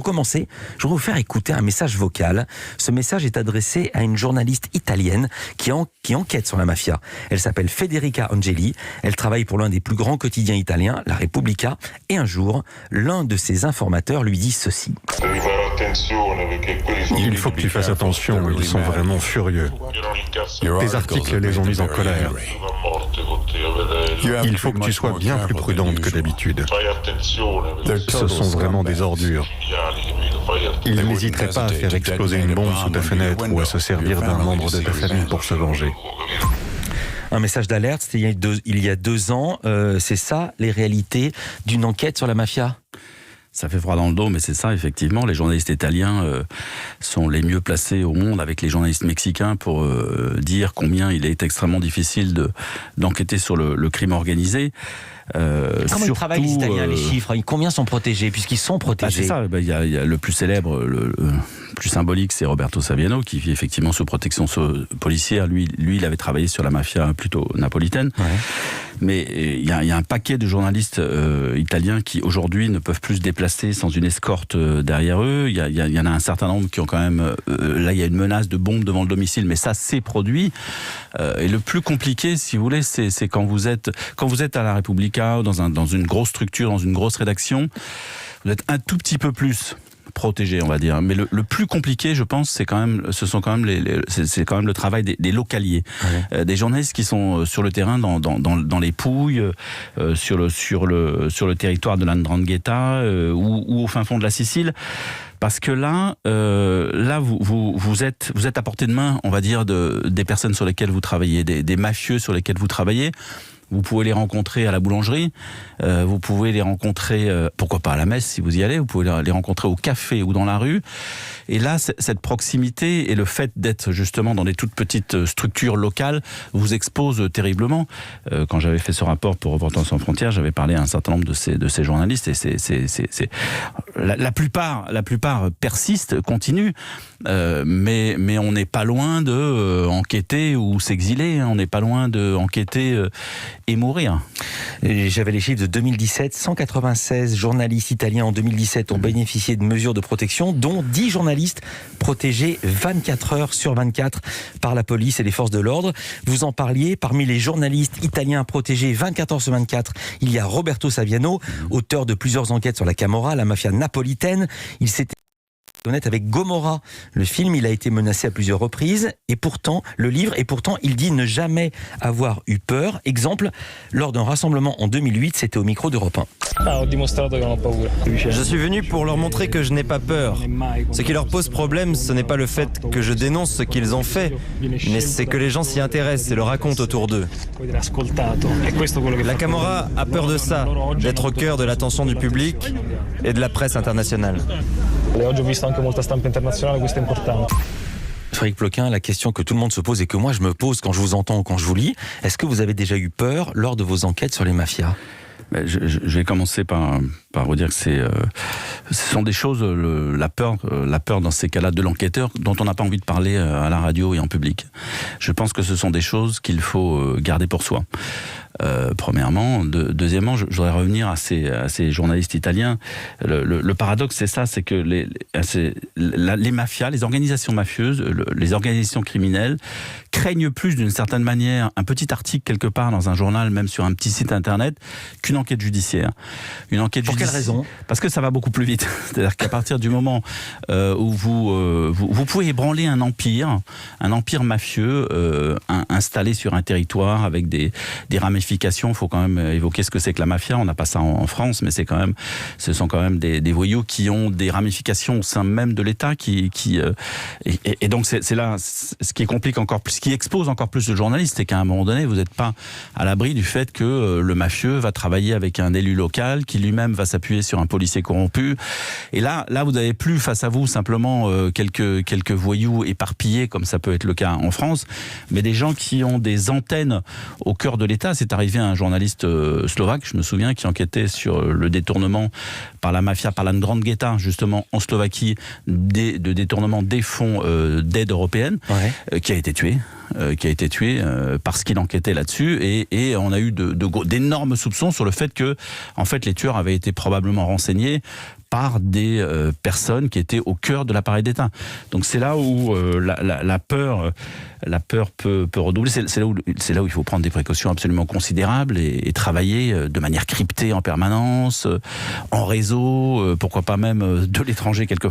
Pour commencer, je voudrais vous faire écouter un message vocal. Ce message est adressé à une journaliste italienne qui enquête sur la mafia. Elle s'appelle Federica Angeli. Elle travaille pour l'un des plus grands quotidiens italiens, La Repubblica. Et un jour, l'un de ses informateurs lui dit ceci. Il faut que tu fasses attention, ils sont vraiment furieux. Tes articles les ont mis en colère. Il faut que tu sois bien plus prudente que d'habitude. Ce sont vraiment des ordures. Ils n'hésiteraient pas à faire exploser une bombe sous ta fenêtre ou à se servir d'un membre de ta famille pour se venger. Un message d'alerte, c'était il y a 2 ans. C'est ça, les réalités d'une enquête sur la mafia ? Ça fait froid dans le dos, mais c'est ça, effectivement. Les journalistes italiens sont les mieux placés au monde avec les journalistes mexicains pour dire combien il est extrêmement difficile d'enquêter sur le crime organisé. Comment ils travaillent les Italiens, les chiffres? Combien sont protégés, puisqu'ils sont protégés? C'est ça, il y a le plus célèbre, le plus symbolique, c'est Roberto Saviano, qui vit effectivement sous protection policière. Lui, il avait travaillé sur la mafia plutôt napolitaine. Ouais. Mais il y a un paquet de journalistes italiens qui aujourd'hui ne peuvent plus se déplacer sans une escorte derrière eux. Il y en a un certain nombre qui ont quand même... là, il y a une menace de bombe devant le domicile, mais ça, c'est produit. Et le plus compliqué, si vous voulez, c'est quand vous êtes à la Repubblica, ou dans une grosse structure, dans une grosse rédaction, vous êtes un tout petit peu plus protégé, on va dire. Mais le plus compliqué, je pense, c'est quand même le travail des localiers, ouais. Des journalistes qui sont sur le terrain, dans les Pouilles, sur le territoire de l'Andrangheta ou au fin fond de la Sicile. Parce que là, vous êtes à portée de main, on va dire, des personnes sur lesquelles vous travaillez, des mafieux sur lesquels vous travaillez. Vous pouvez les rencontrer à la boulangerie, vous pouvez les rencontrer, pourquoi pas à la messe si vous y allez, vous pouvez les rencontrer au café ou dans la rue. Et là, cette proximité et le fait d'être justement dans des toutes petites structures locales vous expose terriblement. Quand j'avais fait ce rapport pour Reporters sans frontières, j'avais parlé à un certain nombre de ces journalistes et la plupart persistent, continuent, mais on n'est pas loin de enquêter ou s'exiler, on n'est pas loin de enquêter et mourir. J'avais les chiffres de 2017, 196 journalistes italiens en 2017 ont bénéficié de mesures de protection, dont 10 journalistes protégés 24 heures sur 24 par la police et les forces de l'ordre. Vous en parliez, parmi les journalistes italiens protégés 24 heures sur 24, il y a Roberto Saviano, auteur de plusieurs enquêtes sur la Camorra, la mafia napolitaine. Il s'était honnête avec Gomorrah, le film, il a été menacé à plusieurs reprises, et pourtant, il dit ne jamais avoir eu peur. Exemple, lors d'un rassemblement en 2008, c'était au micro d'Europe 1. Je suis venu pour leur montrer que je n'ai pas peur. Ce qui leur pose problème, ce n'est pas le fait que je dénonce ce qu'ils ont fait, mais c'est que les gens s'y intéressent et le racontent autour d'eux. La Camorra a peur de ça, d'être au cœur de l'attention du public et de la presse internationale. Frédéric Ploquin, la question que tout le monde se pose et que moi je me pose quand je vous entends ou quand je vous lis, est-ce que vous avez déjà eu peur lors de vos enquêtes sur les mafias ? Je vais commencer par vous dire que ce sont des choses, la peur dans ces cas-là de l'enquêteur dont on n'a pas envie de parler à la radio et en public. Je pense que ce sont des choses qu'il faut garder pour soi. Premièrement. Deuxièmement, je voudrais revenir à ces journalistes italiens. Le paradoxe, c'est ça, c'est que les mafias, les organisations mafieuses, les organisations criminelles craignent plus d'une certaine manière un petit article quelque part dans un journal, même sur un petit site internet, qu'une enquête judiciaire. Pour quelle raison ? Parce que ça va beaucoup plus vite. C'est-à-dire qu'à partir du moment où vous pouvez ébranler un empire mafieux installé sur un territoire avec des ramifications. Il faut quand même évoquer ce que c'est que la mafia. On n'a pas ça en France, mais ce sont quand même des voyous qui ont des ramifications au sein même de l'État et donc c'est là ce qui complique encore plus, ce qui expose encore plus le journaliste, c'est qu'à un moment donné, vous n'êtes pas à l'abri du fait que le mafieux va travailler avec un élu local qui lui-même va s'appuyer sur un policier corrompu. Et là vous n'avez plus face à vous simplement quelques voyous éparpillés, comme ça peut être le cas en France, mais des gens qui ont des antennes au cœur de l'État. C'est arrivé à un journaliste slovaque, je me souviens, qui enquêtait sur le détournement par la mafia, par l'Andrangheta, justement en Slovaquie, de détournement des fonds d'aide européenne, qui a été tué parce qu'il enquêtait là-dessus, et on a eu d'énormes soupçons sur le fait que, en fait, les tueurs avaient été probablement renseignés par des personnes qui étaient au cœur de l'appareil d'État. Donc c'est là où la peur peut redoubler. C'est là où il faut prendre des précautions absolument considérables et travailler de manière cryptée en permanence, en réseau, pourquoi pas même de l'étranger quelquefois.